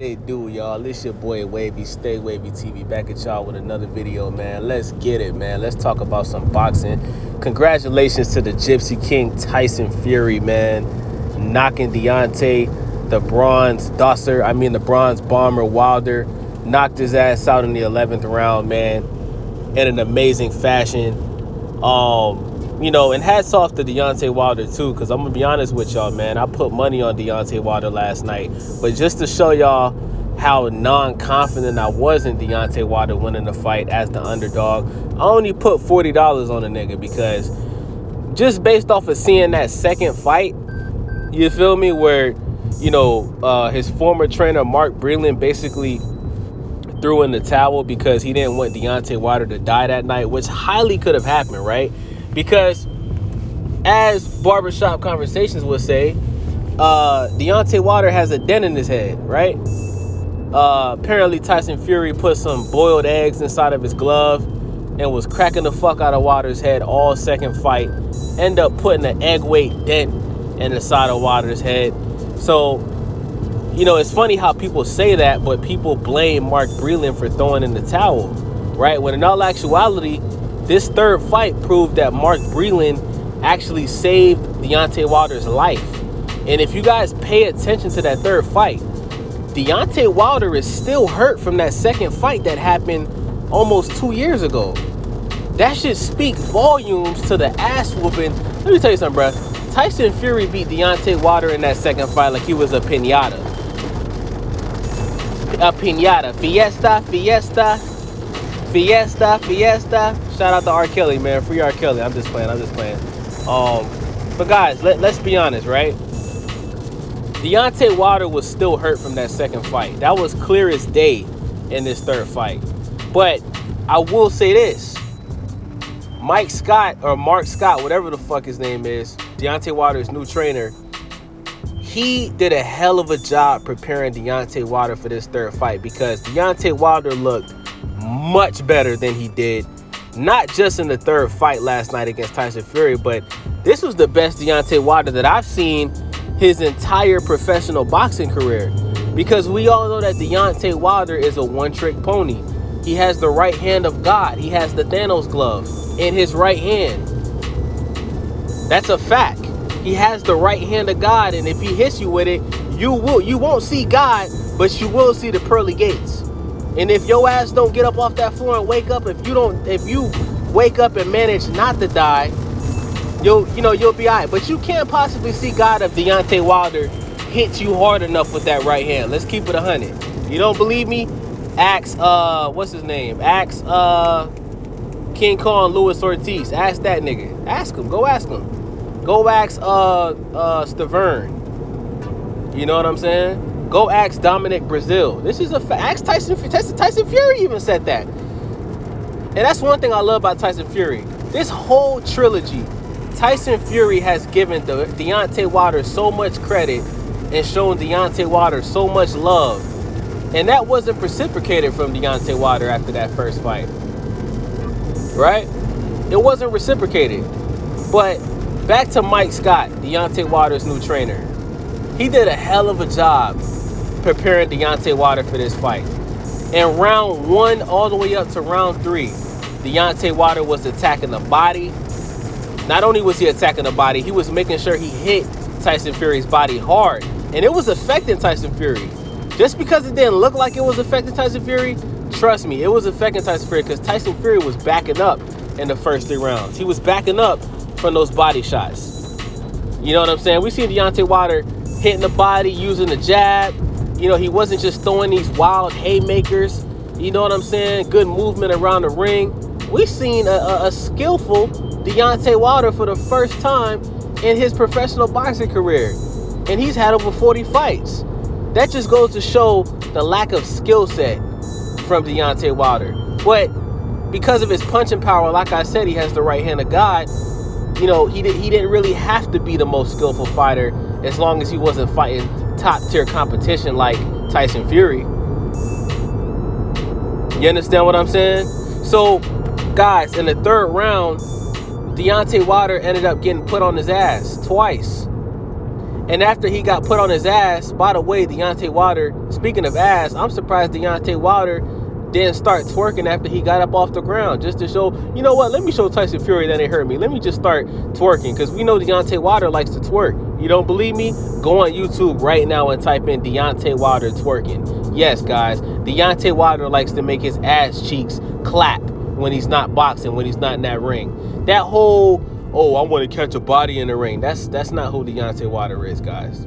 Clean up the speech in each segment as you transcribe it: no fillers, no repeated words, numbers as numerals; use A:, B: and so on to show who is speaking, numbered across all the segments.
A: They do, y'all. It's your boy Wavy, Stay Wavy TV, back at y'all with another video, man. Let's get it, man. Let's talk about some boxing. Congratulations to the Gypsy King Tyson Fury, man, knocking Deontay, the bronze bomber Wilder, knocked his ass out in the 11th round, man, in an amazing fashion. And hats off to Deontay Wilder too, because I'm gonna be honest with y'all, man. I put money on Deontay Wilder last night, but just to show y'all how non-confident I was in Deontay Wilder winning the fight as the underdog, I only put $40 on the nigga because just based off of seeing that second fight, you feel me, where his former trainer Mark Breland basically threw in the towel because he didn't want Deontay Wilder to die that night, which highly could have happened, right? Because as barbershop conversations would say, Deontay Wilder has a dent in his head, right? Apparently Tyson Fury put some boiled eggs inside of his glove and was cracking the fuck out of Wilder's head all second fight. End up putting an egg weight dent in the side of Wilder's head. So, it's funny how people say that, but people blame Mark Breland for throwing in the towel, right? When in all actuality, this third fight proved that Mark Breland actually saved Deontay Wilder's life. And if you guys pay attention to that third fight, Deontay Wilder is still hurt from that second fight that happened almost 2 years ago. That should speak volumes to the ass whooping. Let me tell you something, bro. Tyson Fury beat Deontay Wilder in that second fight like he was a piñata. A piñata. Fiesta. Shout out to R. Kelly, man. Free R. Kelly. I'm just playing. But guys, let's be honest, right? Deontay Wilder was still hurt from that second fight. That was clear as day in this third fight. But I will say this. Mark Scott, whatever the fuck his name is, Deontay Wilder's new trainer, he did a hell of a job preparing Deontay Wilder for this third fight because Deontay Wilder looked much better than he did, not just in the third fight last night against Tyson Fury, but this was the best Deontay Wilder that I've seen his entire professional boxing career, because we all know that Deontay Wilder is a one-trick pony. He has the right hand of God. He has the Thanos glove in his right hand. That's a fact. He has the right hand of God, and if he hits you with it, you won't see God, but you will see the pearly gates. And if your ass don't get up off that floor and wake up, if you wake up and manage not to die, you'll be all right. But you can't possibly see God if Deontay Wilder hits you hard enough with that right hand. Let's keep it 100. You don't believe me? Ask what's his name? Ask King Kong Luis Ortiz. Ask that nigga. Ask him. Go ask him. Go ask Stavern. You know what I'm saying? Go ask Dominic Brazil. This is a fact. Ask Tyson Fury even said that. And that's one thing I love about Tyson Fury. This whole trilogy, Tyson Fury has given Deontay Wilder so much credit and shown Deontay Wilder so much love. And that wasn't reciprocated from Deontay Wilder after that first fight. Right? It wasn't reciprocated. But back to Mike Scott, Deontay Wilder's new trainer. He did a hell of a job preparing Deontay Wilder for this fight. In round 1 all the way up to round 3, Deontay Wilder was attacking the body. Not only was he attacking the body, he was making sure he hit Tyson Fury's body hard. And it was affecting Tyson Fury. Just because it didn't look like it was affecting Tyson Fury, trust me, it was affecting Tyson Fury because Tyson Fury was backing up in the first 3 rounds. He was backing up from those body shots. You know what I'm saying? We seen Deontay Wilder hitting the body, using the jab. He wasn't just throwing these wild haymakers. You know what I'm saying? Good movement around the ring. We've seen a skillful Deontay Wilder for the first time in his professional boxing career. And he's had over 40 fights. That just goes to show the lack of skill set from Deontay Wilder. But because of his punching power, like I said, he has the right hand of God. He didn't really have to be the most skillful fighter as long as he wasn't fighting top tier competition like Tyson Fury. You understand what I'm saying? So, guys, in the third round, Deontay Wilder ended up getting put on his ass twice. And after he got put on his ass, by the way, Deontay Wilder, speaking of ass, I'm surprised Deontay Wilder didn't start twerking after he got up off the ground, just to show, you know what, let me show Tyson Fury that it hurt me. Let me just start twerking, because we know Deontay Wilder likes to twerk. You don't believe me? Go on YouTube right now and type in Deontay Wilder twerking. Yes, guys, Deontay Wilder likes to make his ass cheeks clap when he's not boxing, when he's not in that ring. That whole, oh, I want to catch a body in the ring, that's not who Deontay Wilder is, guys.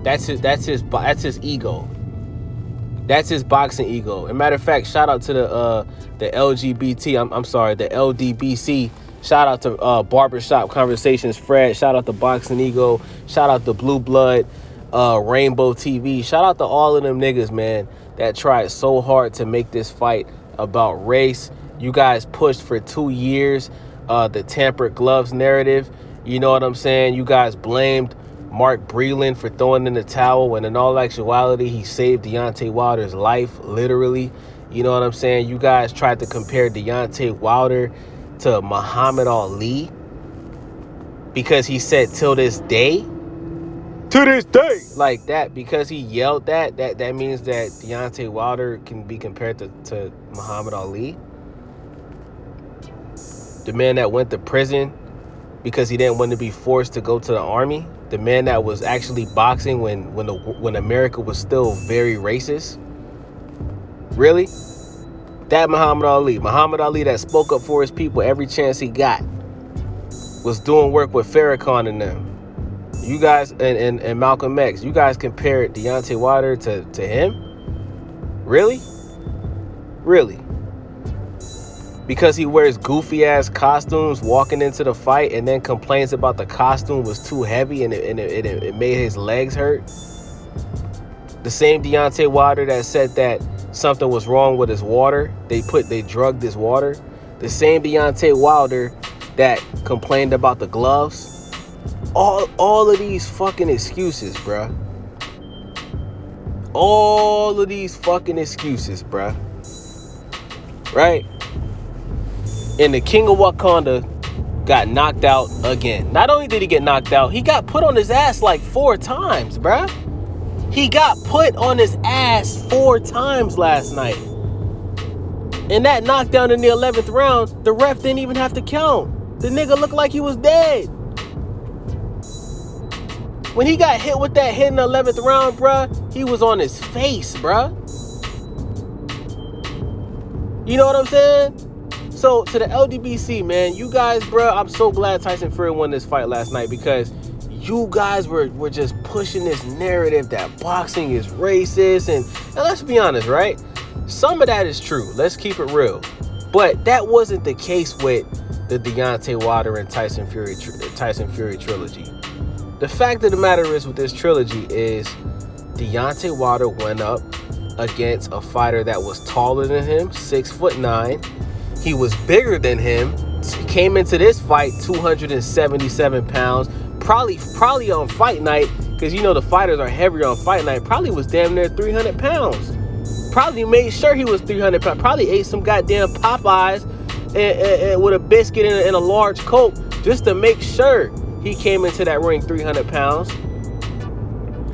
A: That's his ego. That's his boxing ego. As a matter of fact, shout out to the LGBT. I'm sorry, the LDBC. Shout out to Barbershop Conversations, Fred. Shout out to Boxing Ego. Shout out to Blue Blood, Rainbow TV. Shout out to all of them niggas, man, that tried so hard to make this fight about race. You guys pushed for 2 years the tampered gloves narrative. You know what I'm saying? You guys blamed Mark Breland for throwing in the towel, when in all actuality, he saved Deontay Wilder's life, literally. You know what I'm saying? You guys tried to compare Deontay Wilder to Muhammad Ali because he said till this day. To this day. Like that, because he yelled that means that Deontay Wilder can be compared to Muhammad Ali. The man that went to prison because he didn't want to be forced to go to the army. The man that was actually boxing when America was still very racist. Really? That Muhammad Ali that spoke up for his people every chance he got, was doing work with Farrakhan and them. You guys, and Malcolm X, you guys compared Deontay Wilder to him? Really? Really? Because he wears goofy ass costumes walking into the fight and then complains about the costume was too heavy and it made his legs hurt. The same Deontay Wilder that said that something was wrong with his water. They drugged his water. The same Deontay Wilder that complained about the gloves. All of these fucking excuses, bruh. All of these fucking excuses, bruh. Right? And the King of Wakanda got knocked out again. Not only did he get knocked out, he got put on his ass like 4 times, bruh. He got put on his ass 4 times last night. And that knockdown in the 11th round, the ref didn't even have to count. The nigga looked like he was dead. When he got hit with that hit in the 11th round, bruh, he was on his face, bruh. You know what I'm saying? So, to the LDBC, man, you guys, bruh, I'm so glad Tyson Fury won this fight last night, because you guys were just pushing this narrative that boxing is racist. And let's be honest, right? Some of that is true. Let's keep it real. But that wasn't the case with the Deontay Wilder and Tyson Fury trilogy. The fact of the matter is, with this trilogy, is Deontay Wilder went up against a fighter that was taller than him, 6'9". He was bigger than him. He came into this fight 277 pounds. Probably on fight night, because you know the fighters are heavier on fight night, probably was damn near 300 pounds. Probably made sure he was 300 pounds. Probably ate some goddamn Popeyes and with a biscuit and a large Coke just to make sure he came into that ring 300 pounds.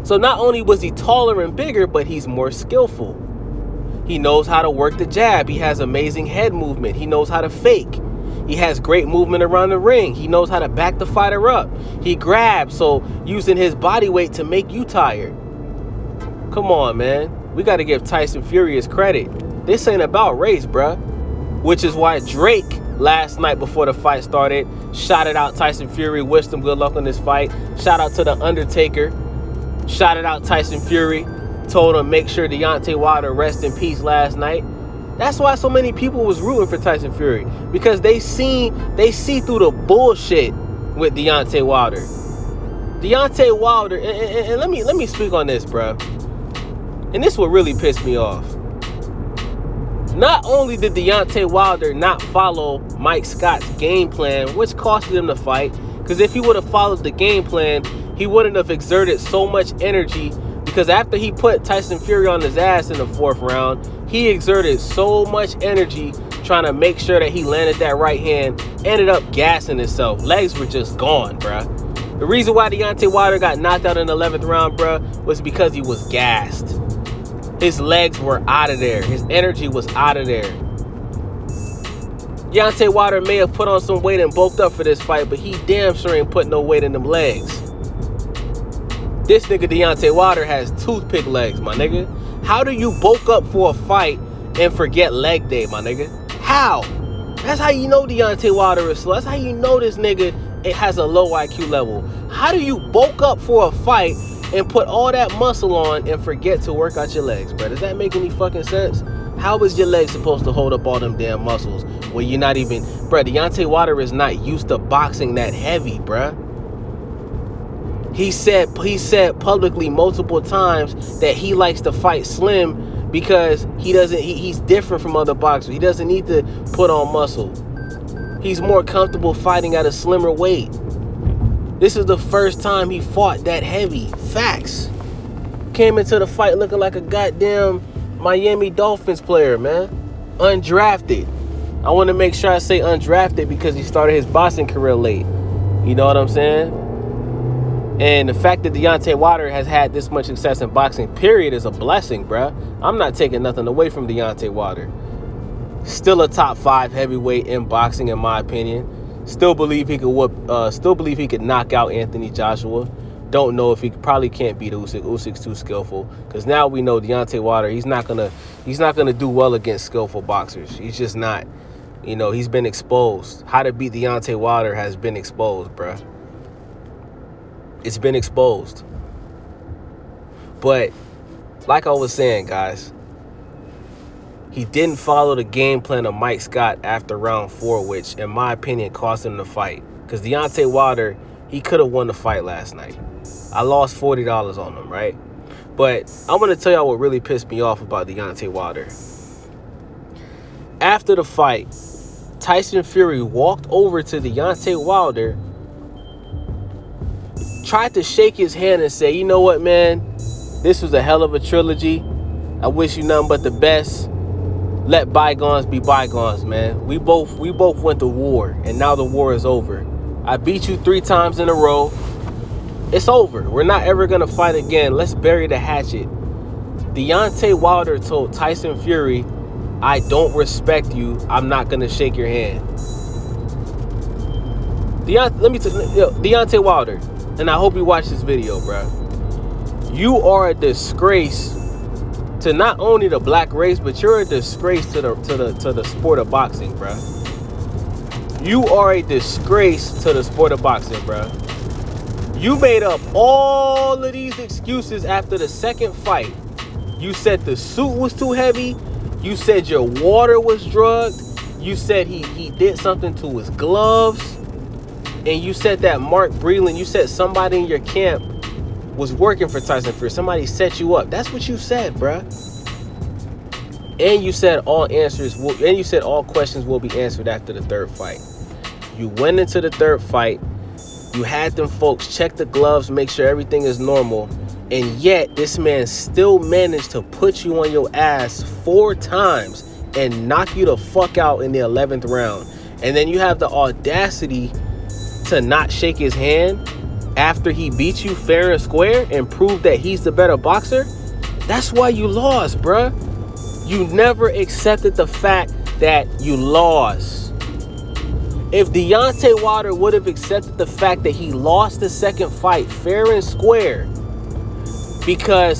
A: So not only was he taller and bigger, but he's more skillful. He knows how to work the jab. He has amazing head movement. He knows how to fake. He has great movement around the ring. He knows how to back the fighter up. He grabs, so using his body weight to make you tired. Come on, man. We got to give Tyson Fury his credit. This ain't about race, bruh. Which is why Drake, last night before the fight started, shouted out Tyson Fury, wished him good luck on this fight. Shout out to The Undertaker. Shouted out Tyson Fury. Told him make sure Deontay Wilder rest in peace last night. That's why so many people was rooting for Tyson Fury, because they see through the bullshit with Deontay Wilder. Deontay Wilder, and let me speak on this, bro. And this what really pissed me off. Not only did Deontay Wilder not follow Mike Scott's game plan, which costed him the fight, because if he would have followed the game plan, he wouldn't have exerted so much energy. Because after he put Tyson Fury on his ass in the 4th round, he exerted so much energy trying to make sure that he landed that right hand, ended up gassing himself. Legs were just gone, bruh. The reason why Deontay Wilder got knocked out in the 11th round, bro, was because he was gassed. His legs were out of there. His energy was out of there. Deontay Wilder may have put on some weight and bulked up for this fight, but he damn sure ain't put no weight in them legs. This nigga Deontay Wilder has toothpick legs, my nigga. How do you bulk up for a fight and forget leg day, my nigga? How? That's how you know Deontay Wilder is slow. That's how you know this nigga has a low IQ level. How do you bulk up for a fight and put all that muscle on and forget to work out your legs, bro? Does that make any fucking sense? How is your leg supposed to hold up all them damn muscles when you're not even... Bro, Deontay Wilder is not used to boxing that heavy, bro. He said publicly multiple times that he likes to fight slim because he's different from other boxers. He doesn't need to put on muscle. He's more comfortable fighting at a slimmer weight. This is the first time he fought that heavy. Facts. Came into the fight looking like a goddamn Miami Dolphins player, man. Undrafted. I want to make sure I say undrafted because he started his boxing career late. You know what I'm saying? And the fact that Deontay Wilder has had this much success in boxing, period, is a blessing, bruh. I'm not taking nothing away from Deontay Wilder. Still a top 5 heavyweight in boxing, in my opinion. Still believe he could knock out Anthony Joshua. Don't know if he probably can't beat Usyk. Usyk's too skillful. Because now we know Deontay Wilder, he's not gonna do well against skillful boxers. He's just not. You know, he's been exposed. How to beat Deontay Wilder has been exposed, bruh. It's been exposed. But like I was saying, guys, he didn't follow the game plan of Mike Scott after round 4, which, in my opinion, cost him the fight. Because Deontay Wilder, he could have won the fight last night. I lost $40 on him, right? But I'm going to tell y'all what really pissed me off about Deontay Wilder. After the fight, Tyson Fury walked over to Deontay Wilder, tried to shake his hand and say, you know what, man? This was a hell of a trilogy. I wish you nothing but the best. Let bygones be bygones, man. We both went to war, and now the war is over. I beat you 3 times in a row. It's over. We're not ever going to fight again. Let's bury the hatchet. Deontay Wilder told Tyson Fury, I don't respect you. I'm not going to shake your hand. Deontay Wilder, and I hope you watch this video, bro. You are a disgrace to not only the black race, but you're a disgrace to the sport of boxing, bro. You are a disgrace to the sport of boxing, bro. You made up all of these excuses after the second fight. You said the suit was too heavy. You said your water was drugged. You said he did something to his gloves. And you said that Mark Breland, you said somebody in your camp was working for Tyson Fury. Somebody set you up. That's what you said, bruh. And you said all questions will be answered after the third fight. You went into the third fight. You had them folks check the gloves, make sure everything is normal. And yet, this man still managed to put you on your ass 4 times and knock you the fuck out in the 11th round. And then you have the audacity to not shake his hand after he beat you fair and square and proved that he's the better boxer. That's why you lost, bruh. You never accepted the fact that you lost. If Deontay Wilder would have accepted the fact that he lost the second fight fair and square,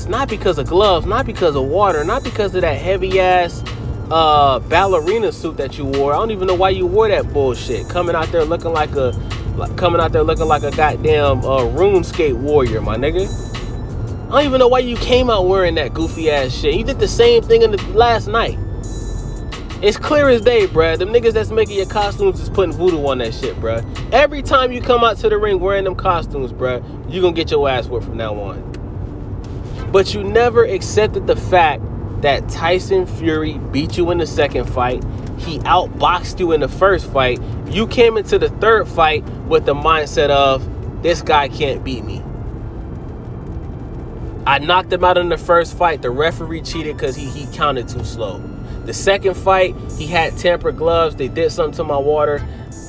A: not because of gloves, not because of water, not because of that heavy ass ballerina suit that you wore. I don't even know why you wore that bullshit. Coming out there looking like a goddamn RuneScape warrior, my nigga. I don't even know why you came out wearing that goofy ass shit. You did the same thing in the last night. It's clear as day, bruh. Them niggas that's making your costumes is putting voodoo on that shit, bruh. Every time you come out to the ring wearing them costumes, bruh, you gonna get your ass whooped from now on. But you never accepted the fact that Tyson Fury beat you in the second fight. He outboxed you in the first fight. You came into the third fight with the mindset of, this guy can't beat me. I knocked him out in the first fight. The referee cheated because he counted too slow. The second fight, he had tempered gloves. They did something to my water.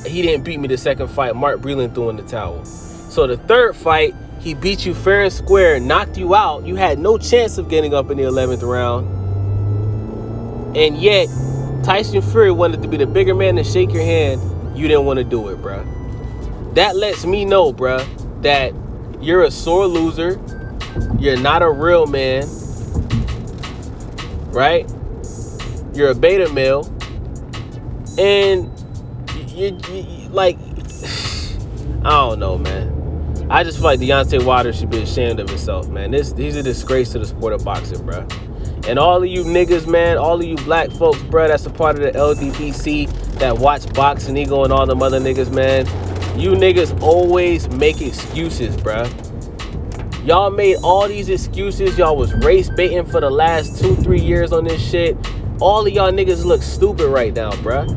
A: He didn't beat me the second fight. Mark Breland threw in the towel. So the third fight, he beat you fair and square, knocked you out. You had no chance of getting up in the 11th round. And yet, Tyson Fury wanted to be the bigger man and shake your hand. You didn't want to do it, bruh. That lets me know, bruh, that you're a sore loser. You're not a real man. Right? You're a beta male. And you like, I don't know, man. I just feel like Deontay Wilder should be ashamed of himself, man. He's a disgrace to the sport of boxing, bro. And all of you niggas, man, all of you black folks, bro, that's a part of the LDBC that watch Boxing Eagle and all them other niggas, man. You niggas always make excuses, bro. Y'all made all these excuses. Y'all was race baiting for the last 2-3 years on this shit. All of y'all niggas look stupid right now, bro.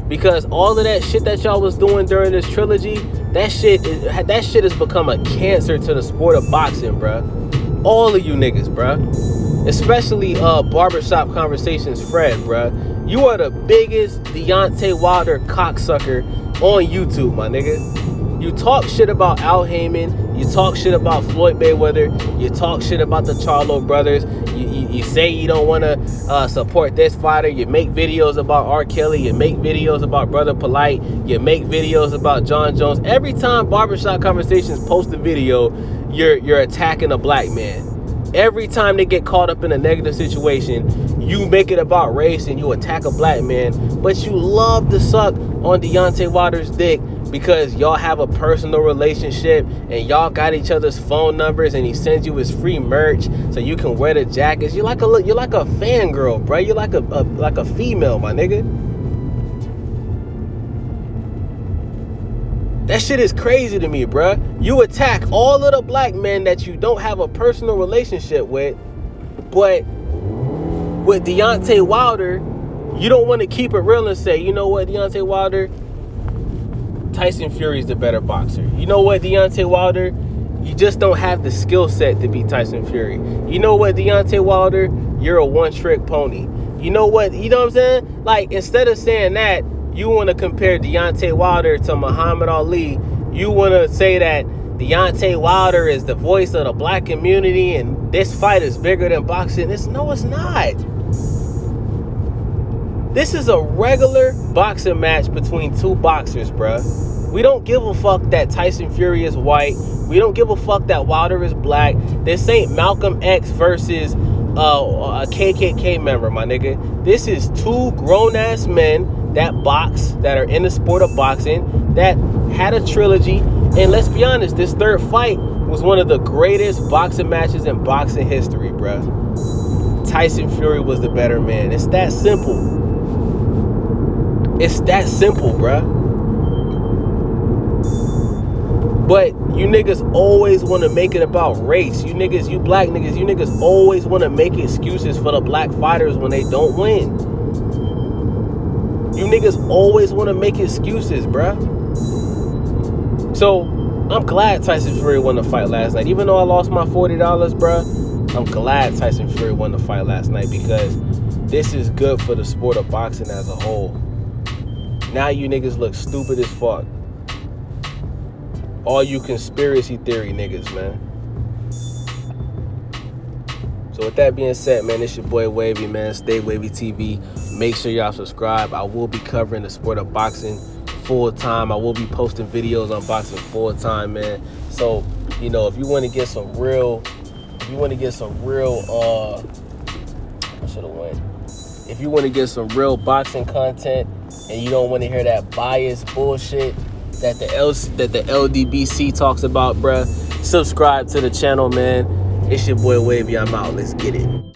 A: Because all of that shit that y'all was doing during this trilogy, that shit has become a cancer to the sport of boxing, bruh. All of you niggas, bruh. Especially Barbershop Conversations Fred, bruh. You are the biggest Deontay Wilder cocksucker on YouTube, my nigga. You talk shit about Al Heyman. You talk shit about Floyd Mayweather. You talk shit about the Charlo brothers. You say you don't want to support this fighter. You make videos about R. Kelly. You make videos about Brother Polite. You make videos about John Jones. Every time Barbershop Conversations post a video, you're attacking a black man. Every time they get caught up in a negative situation, you make it about race and you attack a black man. But you love to suck on Deontay Wilder's dick because y'all have a personal relationship and y'all got each other's phone numbers and he sends you his free merch so you can wear the jackets. You're like a fangirl, bro. You're like a female, my nigga. That shit is crazy to me, bruh. You attack all of the black men that you don't have a personal relationship with, but with Deontay Wilder, you don't want to keep it real and say, you know what, Deontay Wilder? Tyson Fury is the better boxer. You know what, Deontay Wilder? You just don't have the skill set to beat Tyson Fury. You know what, Deontay Wilder? You're a one-trick pony. You know what? You know what I'm saying? Like, instead of saying that, you want to compare Deontay Wilder to Muhammad Ali. You want to say that Deontay Wilder is the voice of the black community and this fight is bigger than boxing. No, it's not. This is a regular boxing match between two boxers, bruh. We don't give a fuck that Tyson Fury is white. We don't give a fuck that Wilder is black. This ain't Malcolm X versus a KKK member, my nigga. This is two grown-ass men that box, that are in the sport of boxing, that had a trilogy. And let's be honest, this third fight was one of the greatest boxing matches in boxing history, bruh. Tyson Fury was the better man. It's that simple. It's that simple, bruh. But you niggas always want to make it about race. You niggas, you black niggas, you niggas always want to make excuses for the black fighters when they don't win. You niggas always want to make excuses, bruh. So, I'm glad Tyson Fury won the fight last night. Even though I lost my $40, bruh, I'm glad Tyson Fury won the fight last night because this is good for the sport of boxing as a whole. Now you niggas look stupid as fuck. All you conspiracy theory niggas, man. So with that being said, man, it's your boy Wavy, man. Stay Wavy TV. Make sure y'all subscribe. I will be covering the sport of boxing full time. I will be posting videos on boxing full time, man. So, you know, if you want to get some real, if you want to get some real boxing content and you don't want to hear that biased bullshit that the LDBC talks about, bruh, subscribe to the channel, man. It's your boy Wavy. I'm out. Let's get it.